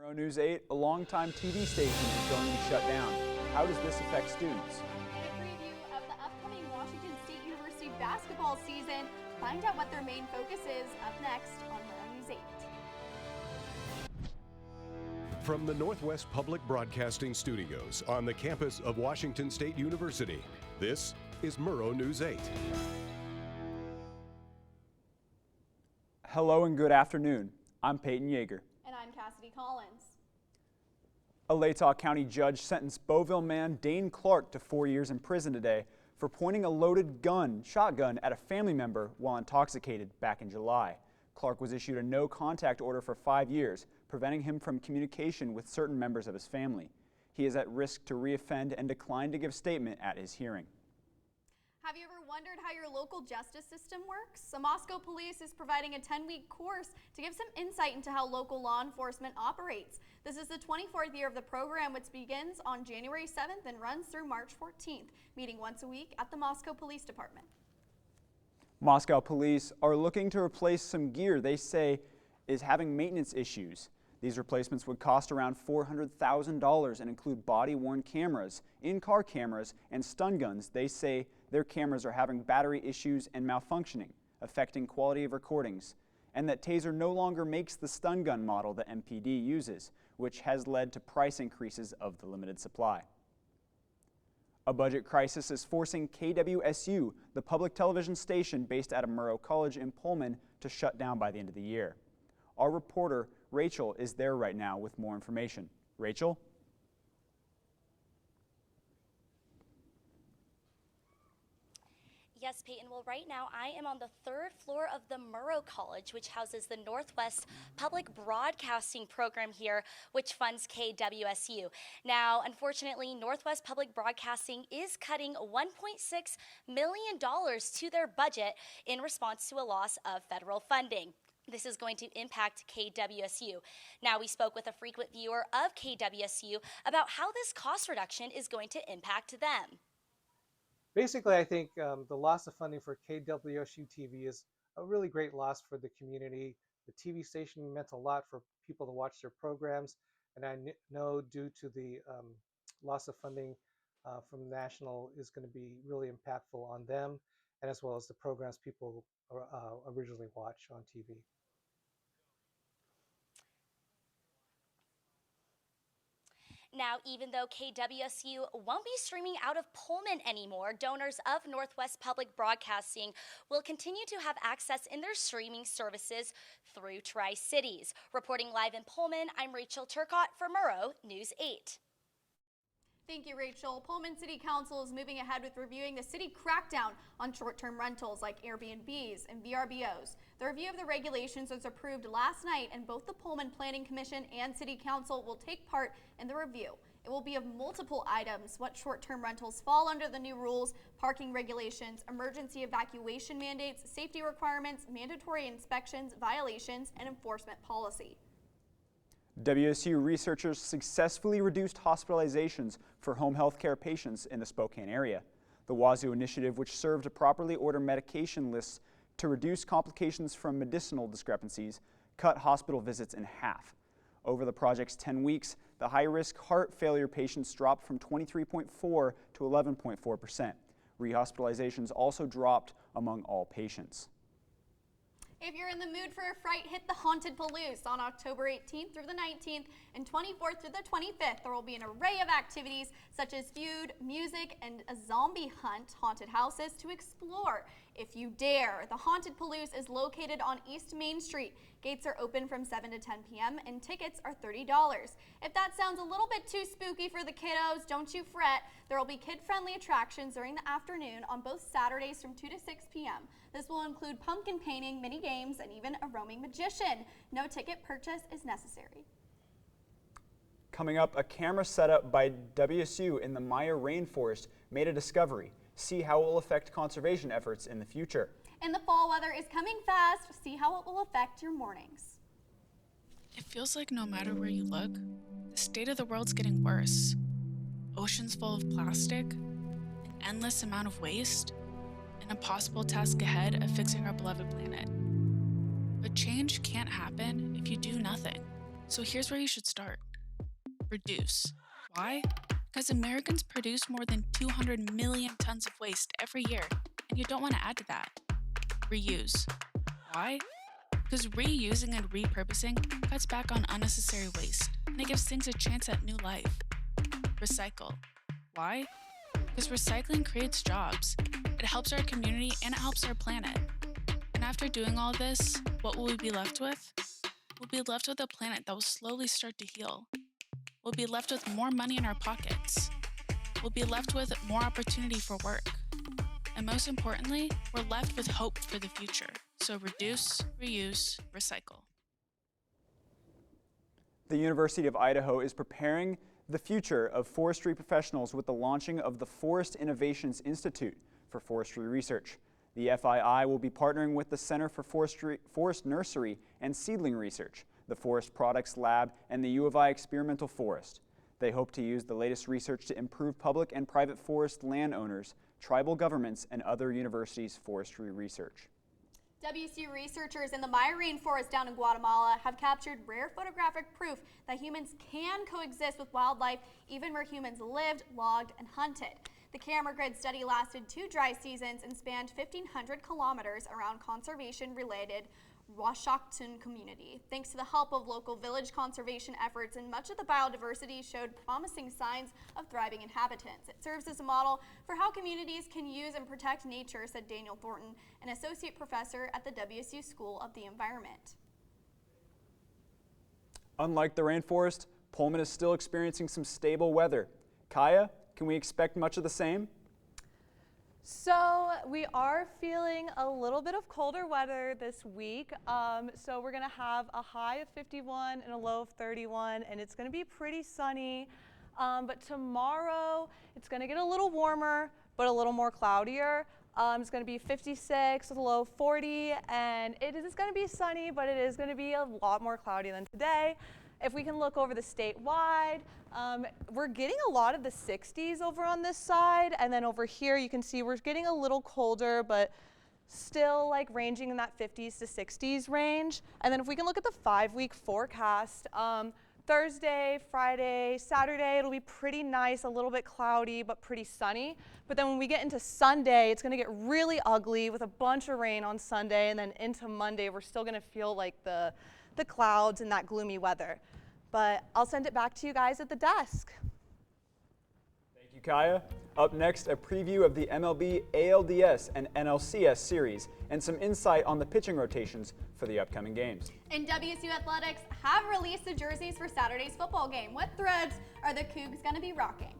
Murrow News 8, a longtime TV station, is going to be shut down. How does this affect students? A preview of the upcoming Washington State University basketball season. Find out what their main focus is up next on Murrow News 8. From the Northwest Public Broadcasting Studios on the campus of Washington State University, this is Murrow News 8. Hello and good afternoon. I'm Peyton Yeager. And I'm Cassidy Collins. A Latah County judge sentenced Beauville man Dane Clark to 4 years in prison today for pointing a loaded shotgun at a family member while intoxicated back in July. Clark was issued a no-contact order for 5 years, preventing him from communication with certain members of his family. He is at risk to reoffend and declined to give statement at his hearing. Have you ever wondered how your local justice system works? So Moscow Police is providing a 10-week course to give some insight into how local law enforcement operates. This is the 24th year of the program, which begins on January 7th and runs through March 14th, meeting once a week at the Moscow Police Department. Moscow Police are looking to replace some gear they say is having maintenance issues. These replacements would cost around $400,000 and include body-worn cameras, in-car cameras, and stun guns. They say their cameras are having battery issues and malfunctioning, affecting quality of recordings, and that Taser no longer makes the stun gun model that MPD uses, which has led to price increases of the limited supply. A budget crisis is forcing KWSU, the public television station based out of Murrow College in Pullman, to shut down by the end of the year. Our reporter, Rachel, is there right now with more information. Rachel? Yes, Peyton. Well, right now I am on the third floor of the Murrow College, which houses the Northwest Public Broadcasting Program here, which funds KWSU. Now, unfortunately, Northwest Public Broadcasting is cutting $1.6 million to their budget in response to a loss of federal funding. This is going to impact KWSU. Now, we spoke with a frequent viewer of KWSU about how this cost reduction is going to impact them. Basically, I think the loss of funding for KWSU TV is a really great loss for the community. The TV station meant a lot for people to watch their programs, and I know due to the loss of funding from national is going to be really impactful on them, and as well as the programs people originally watch on TV. Now, even though KWSU won't be streaming out of Pullman anymore, donors of Northwest Public Broadcasting will continue to have access in their streaming services through Tri-Cities. Reporting live in Pullman, I'm Rachel Turcott for Murrow News 8. Thank you, Rachel. Pullman City Council is moving ahead with reviewing the city crackdown on short-term rentals like Airbnbs and VRBOs. The review of the regulations was approved last night, and both the Pullman Planning Commission and City Council will take part in the review. It will be of multiple items: what short-term rentals fall under the new rules, parking regulations, emergency evacuation mandates, safety requirements, mandatory inspections, violations, and enforcement policy. WSU researchers successfully reduced hospitalizations for home health care patients in the Spokane area. The Wazoo initiative, which served to properly order medication lists to reduce complications from medicinal discrepancies, cut hospital visits in half. Over the project's 10 weeks, the high-risk heart failure patients dropped from 23.4% to 11.4%. Rehospitalizations also dropped among all patients. If you're in the mood for a fright, hit the Haunted Palouse on October 18th through the 19th and 24th through the 25th. There will be an array of activities such as food, music, and a zombie hunt, haunted houses to explore. If you dare, the Haunted Palouse is located on East Main Street. Gates are open from 7 to 10 p.m. and tickets are $30. If that sounds a little bit too spooky for the kiddos, don't you fret. There will be kid-friendly attractions during the afternoon on both Saturdays from 2 to 6 p.m. This will include pumpkin painting, mini games, and even a roaming magician. No ticket purchase is necessary. Coming up, a camera set up by WSU in the Maya rainforest made a discovery. See how it will affect conservation efforts in the future. And the fall weather is coming fast. See how it will affect your mornings. It feels like no matter where you look, the state of the world's getting worse. Oceans full of plastic, an endless amount of waste, an impossible task ahead of fixing our beloved planet. But change can't happen if you do nothing. So here's where you should start. Reduce. Why? Because Americans produce more than 200 million tons of waste every year, and you don't want to add to that. Reuse. Why? Because reusing and repurposing cuts back on unnecessary waste, and it gives things a chance at new life. Recycle. Why? Because recycling creates jobs. It helps our community and it helps our planet. And after doing all this, what will we be left with? We'll be left with a planet that will slowly start to heal. We'll be left with more money in our pockets. We'll be left with more opportunity for work. And most importantly, we're left with hope for the future. So reduce, reuse, recycle. The University of Idaho is preparing the future of forestry professionals with the launching of the Forest Innovations Institute for Forestry Research. The FII will be partnering with the Center for Forest Nursery and Seedling Research, the Forest Products Lab, and the U of I Experimental Forest. They hope to use the latest research to improve public and private forest landowners, tribal governments, and other universities' forestry research. WSU researchers in the Maya rainforest down in Guatemala have captured rare photographic proof that humans can coexist with wildlife even where humans lived, logged, and hunted. The camera grid study lasted 2 dry seasons and spanned 1,500 kilometers around conservation-related Washoktun community. Thanks to the help of local village conservation efforts, and much of the biodiversity showed promising signs of thriving inhabitants. It serves as a model for how communities can use and protect nature, said Daniel Thornton, an associate professor at the WSU School of the Environment. Unlike the rainforest, Pullman is still experiencing some stable weather. Kaya, can we expect much of the same? So we are feeling a little bit of colder weather this week. So we're going to have a high of 51 and a low of 31, and it's going to be pretty sunny. But tomorrow it's going to get a little warmer, but a little more cloudier. It's going to be 56 with a low of 40, and it is going to be sunny, but it is going to be a lot more cloudy than today. If we can look over the statewide, we're getting a lot of the 60s over on this side, and then over here you can see we're getting a little colder, but still like ranging in that 50s to 60s range. And then if we can look at the 5-week forecast, Thursday, Friday, Saturday, it'll be pretty nice, a little bit cloudy, but pretty sunny. But then when we get into Sunday, it's gonna get really ugly with a bunch of rain on Sunday, and then into Monday, we're still gonna feel like the clouds and that gloomy weather. But I'll send it back to you guys at the desk. Thank you, Kaya. Up next, a preview of the MLB ALDS and NLCS series and some insight on the pitching rotations for the upcoming games. And WSU Athletics have released the jerseys for Saturday's football game. What threads are the Cougs going to be rocking?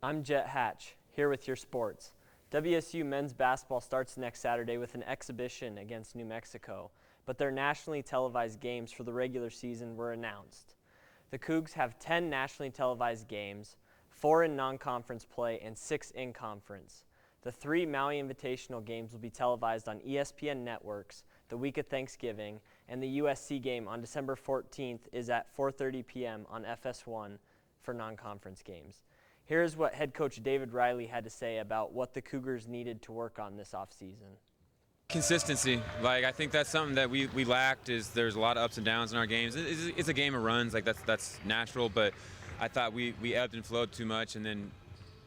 I'm Jet Hatch, here with your sports. WSU men's basketball starts next Saturday with an exhibition against New Mexico, but their nationally televised games for the regular season were announced. The Cougs have 10 nationally televised games, 4 in non-conference play and 6 in conference. The 3 Maui Invitational games will be televised on ESPN networks the week of Thanksgiving, and the USC game on December 14th is at 4:30 p.m. on FS1 for non-conference games. Here's what head coach David Riley had to say about what the Cougars needed to work on this offseason. Consistency. Like, I think that's something that we lacked. Is there's a lot of ups and downs in our games. It's a game of runs. Like, that's natural, but I thought we ebbed and flowed too much, and then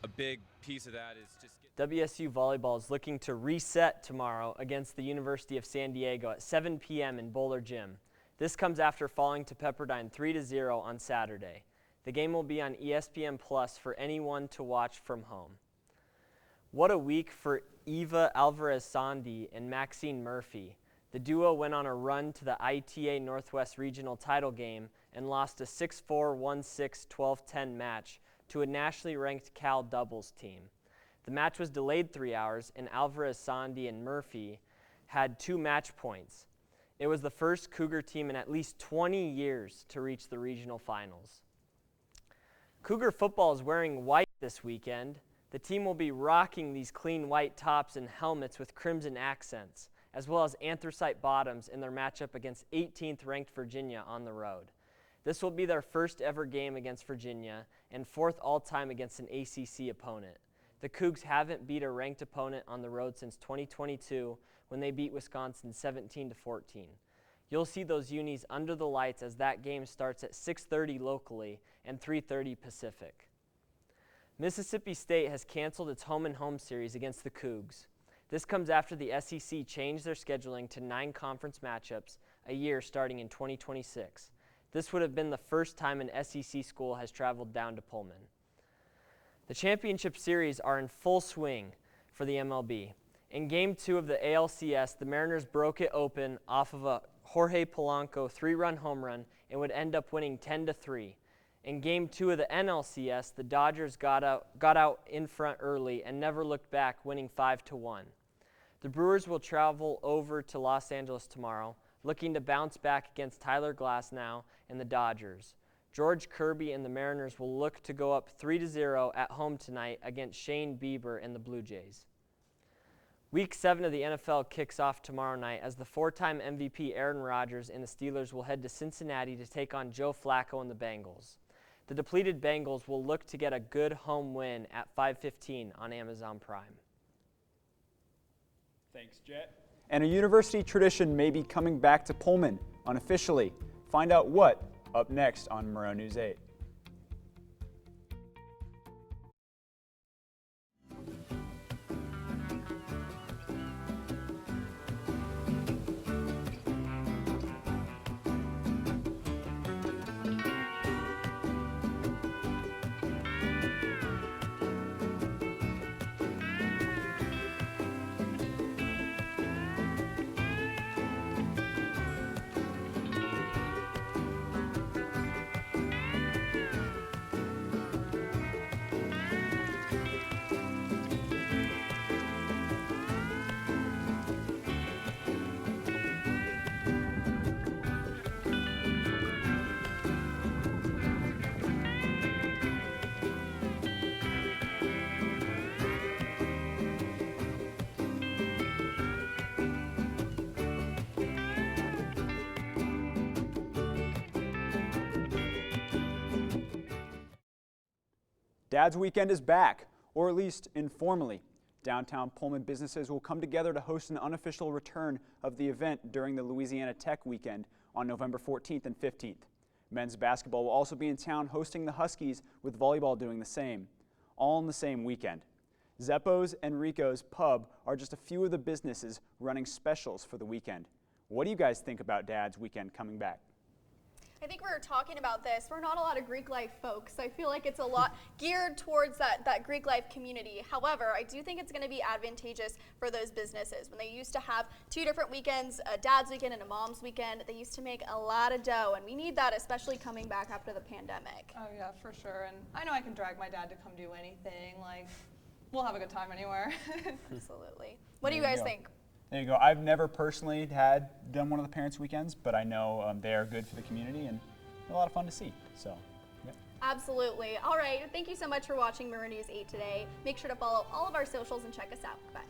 a big piece of that is just getting WSU volleyball is looking to reset tomorrow against the University of San Diego at 7 p.m. in Bowler Gym. This comes after falling to Pepperdine 3-0 on Saturday. The game will be on ESPN Plus for anyone to watch from home. What a week for Eva Alvarez-Sandi and Maxine Murphy. The duo went on a run to the ITA Northwest Regional title game and lost a 6-4, 1-6, 12-10 match to a nationally ranked Cal doubles team. The match was delayed 3 hours, and Alvarez-Sandi and Murphy had 2 match points. It was the first Cougar team in at least 20 years to reach the regional finals. Cougar football is wearing white this weekend. The team will be rocking these clean white tops and helmets with crimson accents, as well as anthracite bottoms in their matchup against 18th ranked Virginia on the road. This will be their first ever game against Virginia and 4th all-time against an ACC opponent. The Cougs haven't beat a ranked opponent on the road since 2022 when they beat Wisconsin 17-14. You'll see those unis under the lights as that game starts at 6:30 locally and 3:30 Pacific. Mississippi State has canceled its home-and-home series against the Cougs. This comes after the SEC changed their scheduling to 9 conference matchups a year starting in 2026. This would have been the first time an SEC school has traveled down to Pullman. The championship series are in full swing for the MLB. In Game 2 of the ALCS, the Mariners broke it open off of a Jorge Polanco 3-run home run and would end up winning 10-3. In Game 2 of the NLCS, the Dodgers got out in front early and never looked back, winning 5-1. The Brewers will travel over to Los Angeles tomorrow, looking to bounce back against Tyler Glasnow and the Dodgers. George Kirby and the Mariners will look to go up 3-0 at home tonight against Shane Bieber and the Blue Jays. Week 7 of the NFL kicks off tomorrow night as the 4-time MVP Aaron Rodgers and the Steelers will head to Cincinnati to take on Joe Flacco and the Bengals. The depleted Bengals will look to get a good home win at 5:15 on Amazon Prime. Thanks, Jet. And a university tradition may be coming back to Pullman unofficially. Find out what up next on Murrow News 8. Dad's Weekend is back, or at least informally. Downtown Pullman businesses will come together to host an unofficial return of the event during the Louisiana Tech Weekend on November 14th and 15th. Men's basketball will also be in town hosting the Huskies, with volleyball doing the same, all on the same weekend. Zeppo's and Rico's Pub are just a few of the businesses running specials for the weekend. What do you guys think about Dad's Weekend coming back? I think we were talking about this. We're not a lot of Greek life folks. I feel like it's a lot geared towards that Greek life community. However, I do think it's going to be advantageous for those businesses. When they used to have 2 different weekends, a dad's weekend and a mom's weekend, they used to make a lot of dough, and we need that, especially coming back after the pandemic. Oh yeah, for sure. And I know I can drag my dad to come do anything. Like, we'll have a good time anywhere. Absolutely. What do you guys think? There you go. I've never personally done one of the parents' weekends, but I know they are good for the community and a lot of fun to see. So, yeah. Absolutely. All right. Thank you so much for watching Murrow News 8 today. Make sure to follow all of our socials and check us out. Bye.